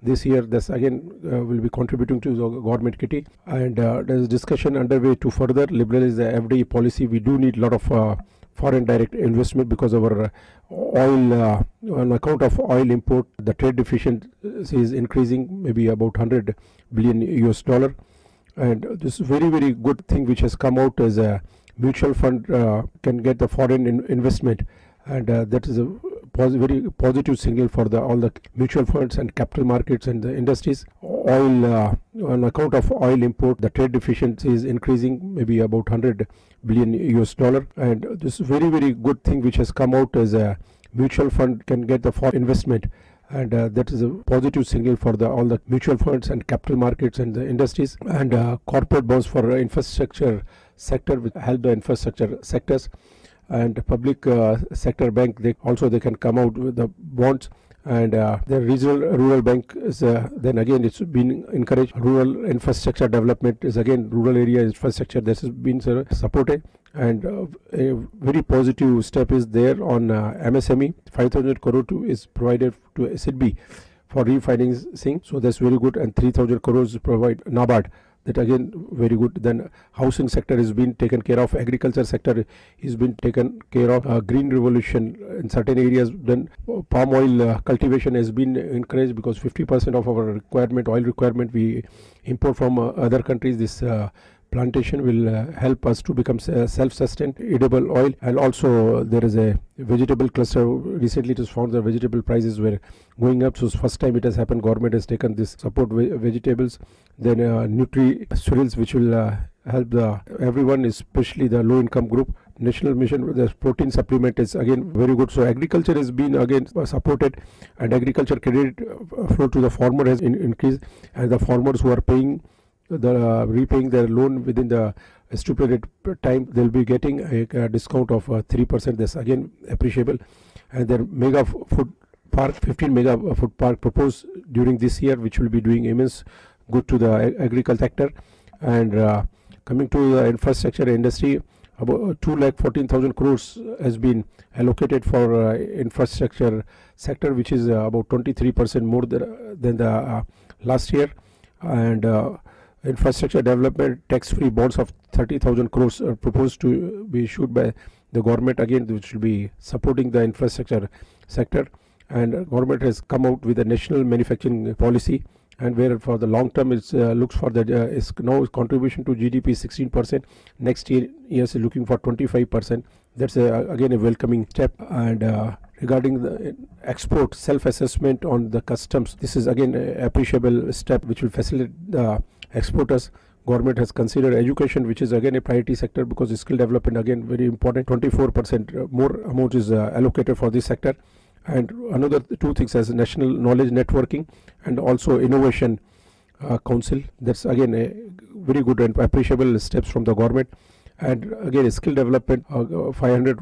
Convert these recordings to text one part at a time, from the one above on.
this year. This again will be contributing to the government kitty, and there is discussion underway to further liberalize the FDI policy. We do need a lot of foreign direct investment because our oil, on account of oil import, the trade deficiency is increasing, maybe about 100 billion US dollar. And this is very good thing which has come out as a mutual fund can get the foreign investment, and that is a very positive signal for all the mutual funds and capital markets and the industries. Oil, on account of oil import, the trade deficiency is increasing, maybe about 100 billion US dollar, and this is very good thing which has come out as a mutual fund can get the foreign investment, and that is a positive signal for all the mutual funds and capital markets and the industries. And corporate bonds for infrastructure sector will help the infrastructure sectors, and public sector bank they can come out with the bonds, and the regional rural bank is then again it's been encouraged. Rural infrastructure development is again rural area infrastructure that has been supported, and a very positive step is there on MSME. 5,000 crore is provided to SIDBI for refinancing, so that's very good, and 3,000 crores provide NABARD. That again very good. Then housing sector has been taken care of, agriculture sector has been taken care of, green revolution in certain areas. Then palm oil cultivation has been encouraged because 50% of our oil requirement we import from other countries. This plantation will help us to become self-sustained edible oil. And also there is a vegetable cluster. Recently it was found that vegetable prices were going up, so first time it has happened. Government has taken this support vegetables. Then nutri-cereals which will help everyone, especially the low income group. National mission, the protein supplement is again very good. So agriculture has been again supported, and agriculture credit flow to the farmer has increased, and the farmers who are repaying their loan within the stipulated time, they'll be getting a discount of 3%. That's again appreciable. And then mega food park, 15 mega food park proposed during this year, which will be doing immense good to the agriculture sector. And coming to the infrastructure industry, about 2,14,000 crores has been allocated for infrastructure sector, which is about 23% more than the last year. And infrastructure development tax-free bonds of 30,000 crores are proposed to be issued by the government, again which will be supporting the infrastructure sector. And government has come out with a national manufacturing policy, and where for the long term it looks for that is now contribution to GDP 16%. Next year is looking for 25%. That's again a welcoming step. And regarding the export self-assessment on the customs, this is again an appreciable step which will facilitate the exporters. Government has considered education, which is again a priority sector because skill development again very important. 24% more amount is allocated for this sector. And another two things as national knowledge networking and also innovation council. That's again a very good and appreciable steps from the government. And again skill development, 500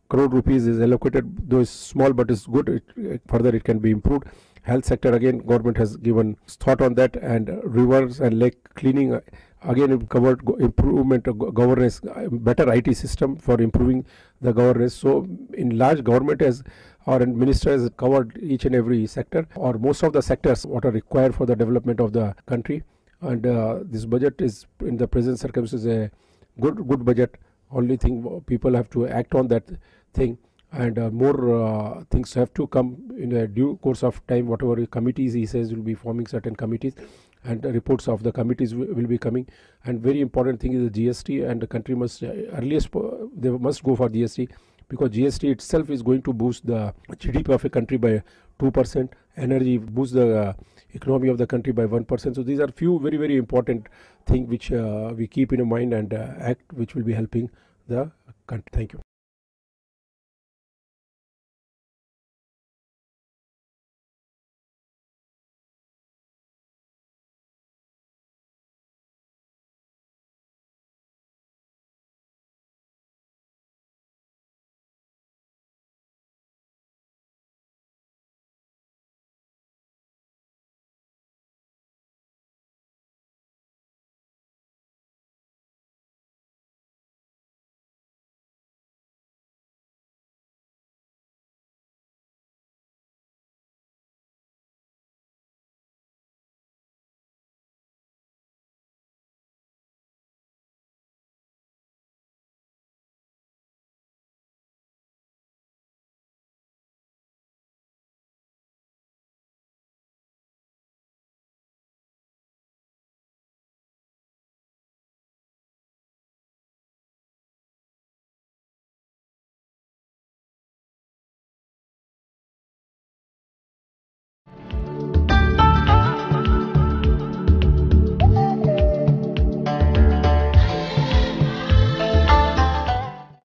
crore rupees is allocated, though it's small but it's good. Further it can be improved. Health sector, again government has given thought on that. And rivers and lake cleaning, again covered improvement of governance, better IT system for improving the governance. So in large, government has or minister has covered each and every sector or most of the sectors what are required for the development of the country. And this budget is in the present circumstances a good budget. Only thing, people have to act on that thing, and more things have to come in a due course of time. Whatever committees he says will be forming certain committees, and reports of the committees will be coming. And very important thing is the GST, and the country must earliest they must go for GST, because GST itself is going to boost the GDP of a country by 2%, energy boost the economy of the country by 1%. So these are few very important things which we keep in mind and act, which will be helping the country. Thank you.